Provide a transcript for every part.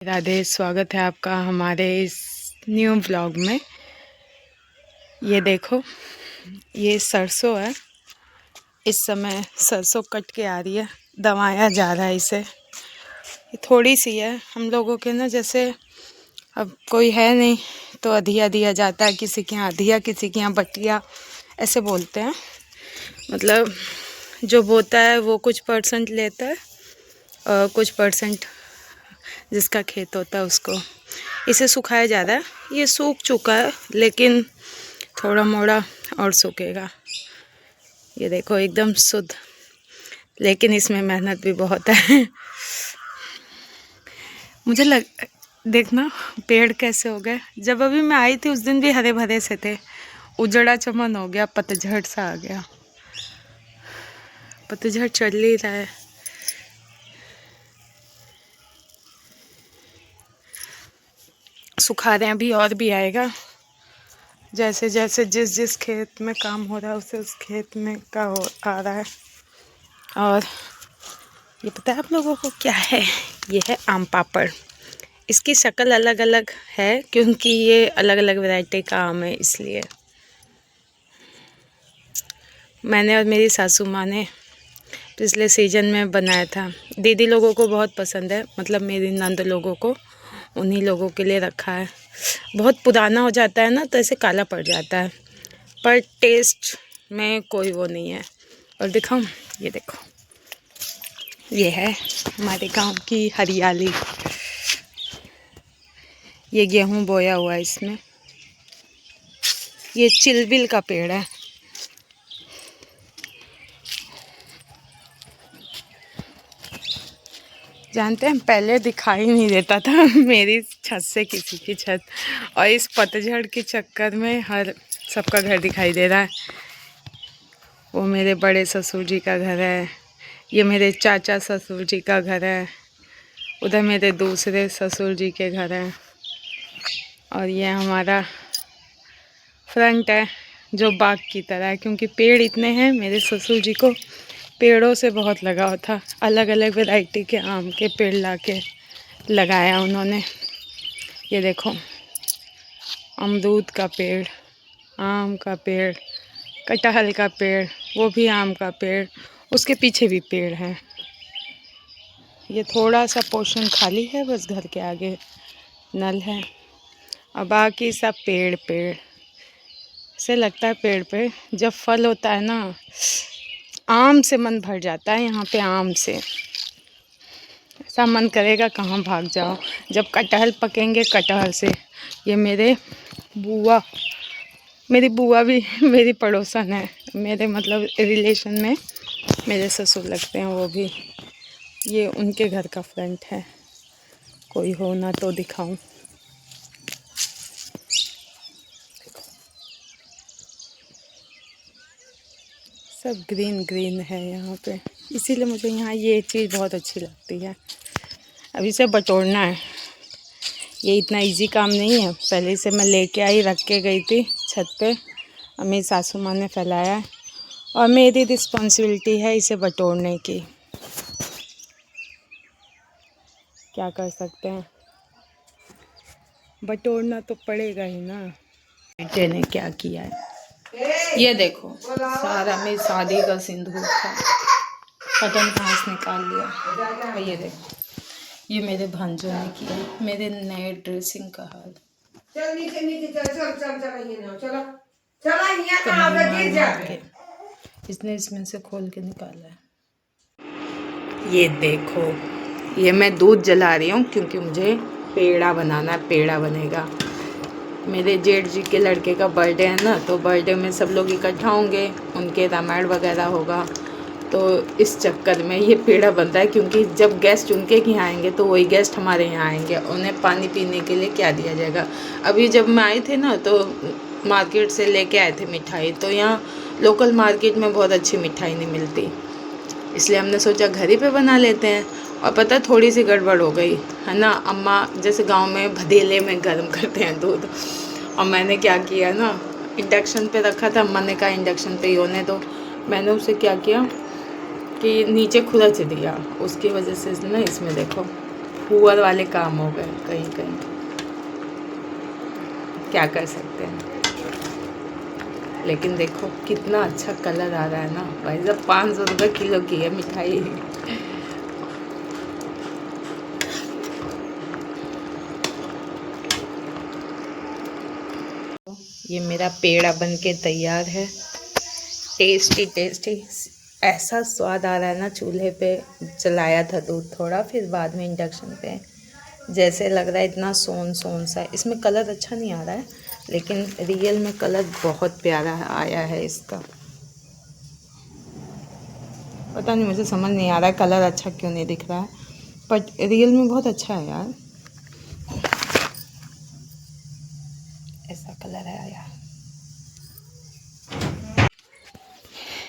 राधे, स्वागत है आपका हमारे इस न्यू व्लॉग में। ये देखो, ये सरसों है। इस समय सरसों कट के आ रही है, दबाया जा रहा है इसे। ये थोड़ी सी है। हम लोगों के ना, जैसे अब कोई है नहीं तो अधिया दिया जाता है, किसी के यहाँ अधिया, किसी के यहाँ बटिया, ऐसे बोलते हैं। मतलब जो बोता है वो कुछ परसेंट लेता है और कुछ परसेंट जिसका खेत होता है उसको। इसे सुखाया जा रहा है। ये सूख चुका है लेकिन थोड़ा मोड़ा और सूखेगा। ये देखो एकदम शुद्ध, लेकिन इसमें मेहनत भी बहुत है। मुझे देखना पेड़ कैसे हो गए। जब अभी मैं आई थी उस दिन भी हरे भरे से थे, उजड़ा चमन हो गया, पतझड़ सा आ गया। पतझड़ चल ही रहा है। सुखा रहे हैं, अभी और भी आएगा। जैसे जैसे जिस जिस खेत में काम हो रहा है उसे उस खेत में का आ रहा है। और ये पता है आप लोगों को क्या है? ये है आम पापड़। इसकी शक्ल अलग अलग है क्योंकि ये अलग अलग वैरायटी का आम है, इसलिए। मैंने और मेरी सासू माँ ने पिछले सीजन में बनाया था। दीदी लोगों को बहुत पसंद है, मतलब मेरी नंद लोगों को, उन्हीं लोगों के लिए रखा है। बहुत पुराना हो जाता है ना तो ऐसे काला पड़ जाता है, पर टेस्ट में कोई वो नहीं है। और दिखाऊं, ये देखो, ये है हमारे गांव की हरियाली। ये गेहूं बोया हुआ है इसमें। ये चिलबिल का पेड़ है। जानते हैं पहले दिखाई नहीं देता था मेरी छत से किसी की छत, और इस पतझड़ के चक्कर में हर सबका घर दिखाई दे रहा है। वो मेरे बड़े ससुर जी का घर है, ये मेरे चाचा ससुर जी का घर है, उधर मेरे दूसरे ससुर जी के घर हैं, और ये हमारा फ्रंट है जो बाग की तरह है, क्योंकि पेड़ इतने हैं। मेरे ससुर जी को पेड़ों से बहुत लगाव था। अलग अलग वैरायटी के आम के पेड़ लाके लगाया उन्होंने। ये देखो, अमरूद का पेड़, आम का पेड़, कटहल का पेड़, वो भी आम का पेड़, उसके पीछे भी पेड़ हैं। ये थोड़ा सा पोर्शन खाली है, बस घर के आगे नल है, और बाकी सब पेड़ पेड़ से लगता है। पेड़ पे जब फल होता है ना, आम से मन भर जाता है। यहाँ पे आम से ऐसा मन करेगा कहाँ भाग जाओ। जब कटहल पकेंगे, कटहल से। ये मेरी बुआ भी मेरी पड़ोसन है, मेरे मतलब रिलेशन में मेरे ससुर लगते हैं वो भी। ये उनके घर का फ्रंट है, कोई हो ना तो दिखाऊं। सब ग्रीन ग्रीन है यहाँ पे, इसीलिए मुझे यहाँ ये चीज़ बहुत अच्छी लगती है। अभी इसे बटोरना है। ये इतना इजी काम नहीं है। पहले से मैं लेके आई, रख के गई थी छत पे, और मेरी सासू माँ ने फैलाया है, और मेरी रिस्पॉन्सिबिलिटी है इसे बटोरने की। क्या कर सकते हैं, बटोरना तो पड़ेगा ही ना। बेटे ने क्या किया है, ये देखो, सारा मेरी शादी का सिंदूर था, कटन घास निकाल लिया। और ये देखो, ये मेरे भांजों ने किया मेरे नए ड्रेसिंग का हाल। चल नीचे नीचे चल चल चल चल, ये ना चलो चला, यहाँ कहाँ पे गिर जाए। इसने इसमें से खोल के निकाला है। ये देखो, ये मैं दूध जला रही हूँ क्योंकि मुझे पेड़ा बनाना है। पेड़ा बनेगा। मेरे जेठ जी के लड़के का बर्थडे है ना, तो बर्थडे में सब लोग इकट्ठा होंगे, उनके रामायण वगैरह होगा, तो इस चक्कर में ये पेड़ा बनता है। क्योंकि जब गेस्ट उनके यहाँ आएंगे तो वही गेस्ट हमारे यहाँ आएंगे, उन्हें पानी पीने के लिए क्या दिया जाएगा। अभी जब मैं आई थी ना तो मार्केट से लेके आए थे मिठाई, तो यहाँ लोकल मार्केट में बहुत अच्छी मिठाई नहीं मिलती, इसलिए हमने सोचा घर ही पे बना लेते हैं। और पता, थोड़ी सी गड़बड़ हो गई है ना। अम्मा जैसे गांव में भदेले में गर्म करते हैं दूध, और मैंने क्या किया ना, इंडक्शन पे रखा था। अम्मा ने कहा इंडक्शन पे ही होने दो। मैंने उसे क्या किया कि नीचे खुरच दिया, उसकी वजह से ना इसमें देखो पुअर वाले काम हो गए कहीं कहीं, क्या कर सकते हैं। लेकिन देखो कितना अच्छा कलर आ रहा है ना भाई साहब। 500 रुपये किलो की है मिठाई। ये मेरा पेड़ा बन के तैयार है। टेस्टी टेस्टी, ऐसा स्वाद आ रहा है ना। चूल्हे पे जलाया था दूध थोड़ा, फिर बाद में इंडक्शन पे, जैसे लग रहा है इतना सोन सोन सा है। इसमें कलर अच्छा नहीं आ रहा है, लेकिन रियल में कलर बहुत प्यारा आया है इसका। पता नहीं, मुझे समझ नहीं आ रहा है कलर अच्छा क्यों नहीं दिख रहा है, बट रियल में बहुत अच्छा है यार। ऐसा कलर है यार।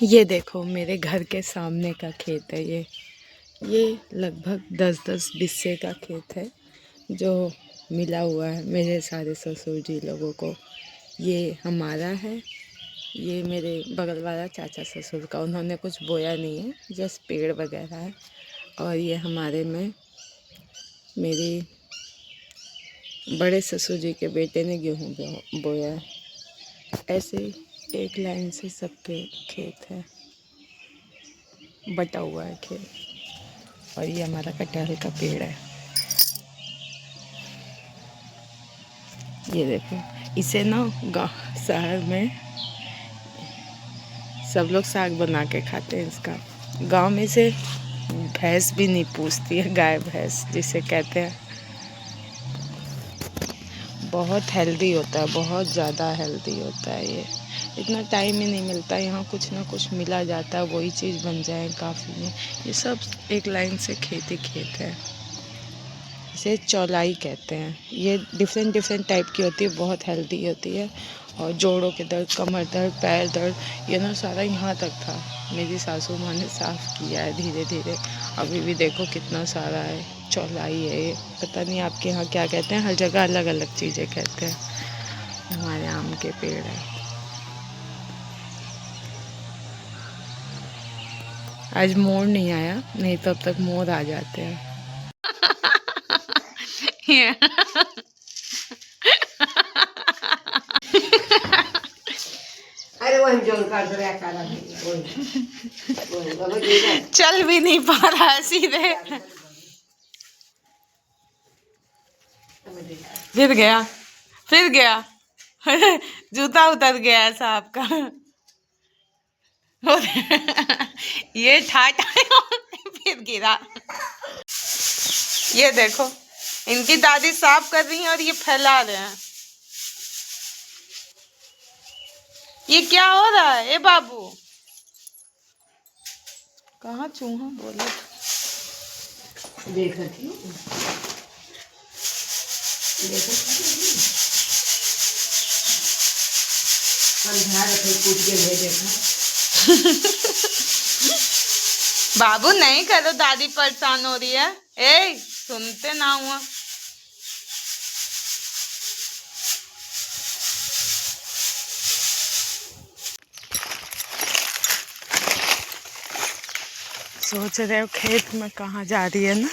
ये देखो मेरे घर के सामने का खेत है। ये लगभग 10-10 बिस्से का खेत है जो मिला हुआ है मेरे सारे ससुर जी लोगों को। ये हमारा है, ये मेरे बगल वाला चाचा ससुर का। उन्होंने कुछ बोया नहीं है, जस्ट पेड़ वगैरह है। और ये हमारे में मेरी बड़े ससुर जी के बेटे ने गेहूँ बोया है। ऐसे एक लाइन से सबके खेत है, बटा हुआ है खेत। और ये हमारा कटहल का पेड़ है। ये देखो, इसे ना गाँव शहर में सब लोग साग बना के खाते हैं इसका। गांव में से भैंस भी नहीं पूछती है, गाय भैंस जिसे कहते हैं। बहुत हेल्दी होता है, बहुत ज़्यादा हेल्दी होता है ये। इतना टाइम ही नहीं मिलता, यहाँ कुछ ना कुछ मिला जाता है, वही चीज़ बन जाए काफ़ी में। ये सब एक लाइन से खेत ही खेत है। इसे चौलाई कहते हैं। ये डिफरेंट डिफरेंट टाइप की होती है, बहुत हेल्दी होती है। और जोड़ों के दर्द, कमर दर्द, पैर दर्द, ये ना सारा यहाँ तक था। मेरी सासू माँ ने साफ़ किया है धीरे धीरे। अभी भी देखो कितना सारा है। चौलाई है ये, पता नहीं आपके यहाँ क्या कहते हैं, हर जगह अलग अलग चीज़ें कहते हैं। हमारे आम के पेड़ है। आज मोर नहीं आया, नहीं तो अब तक मोर आ जाते हैं। चल भी नहीं पा रहा है सीधे। फिर गया, फिर गया। जूता उतर गया है साहब का। ये ठाटा फिर गिरा। ये देखो, इनकी दादी साफ कर रही है और ये फैला रहे हैं। ये क्या हो रहा है? ए बाबू, कहाँ चूहा बोले? देख रही हूँ, बाबू नहीं करो, दादी परेशान हो रही है। ए सुनते ना हुआ। सोच रहे हो खेत में कहाँ जा रही है ना।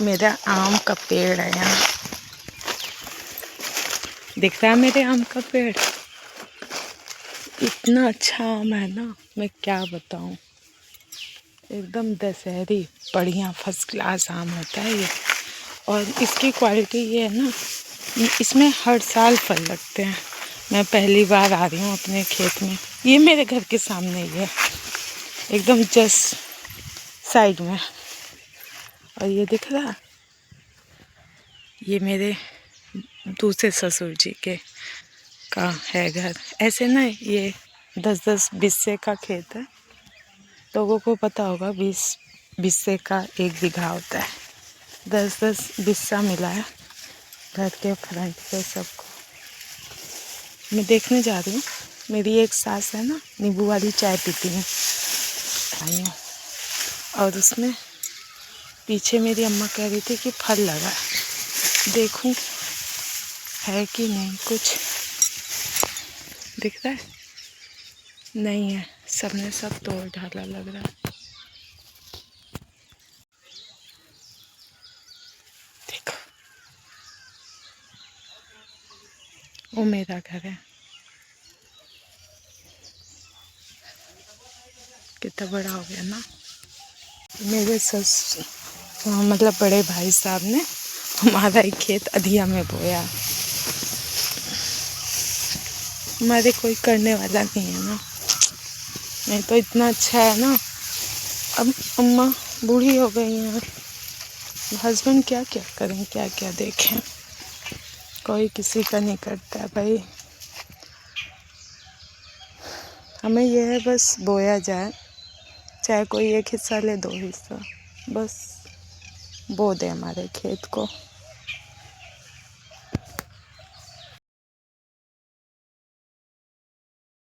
मेरा आम का पेड़ है यहाँ, दिख रहा है मेरे आम का पेड़। इतना अच्छा आम है ना, मैं क्या बताऊँ। एकदम दशहरी बढ़िया फर्स्ट क्लास आम होता है ये। और इसकी क्वालिटी ये है ना, इसमें हर साल फल लगते हैं। मैं पहली बार आ रही हूँ अपने खेत में। ये मेरे घर के सामने ही है, एकदम जस्ट साइड में। और ये दिख रहा, ये मेरे दूसरे ससुर जी के का है घर। ऐसे ना ये 10-10 बिस्से का खेत है। लोगों को पता होगा 20 बिस्से का 1 बीघा होता है। 10-10 बिस्सा मिला है घर के फ्रंट पे सबको। मैं देखने जा रही हूँ। मेरी एक सास है ना, नींबू वाली चाय पीती हैं आइयो, और उसमें पीछे मेरी अम्मा कह रही थी कि फल लगा है, देखूं है कि नहीं। कुछ दिख रहा है? नहीं है, सबने सब तोड़ डाला लग रहा है। वो मेरा घर है। कितना बड़ा हो गया ना। मेरे मतलब बड़े भाई साहब ने हमारा एक खेत अधिया में बोया। हमारे कोई करने वाला नहीं है ना। नहीं तो इतना अच्छा है ना। अब अम्मा बूढ़ी हो गई हैं, हस्बैंड क्या क्या करें, क्या क्या देखें। कोई किसी का नहीं करता है भाई। हमें यह है बस बोया जाए, चाहे कोई एक हिस्सा ले 2 हिस्सा, बस बो दे हमारे खेत को।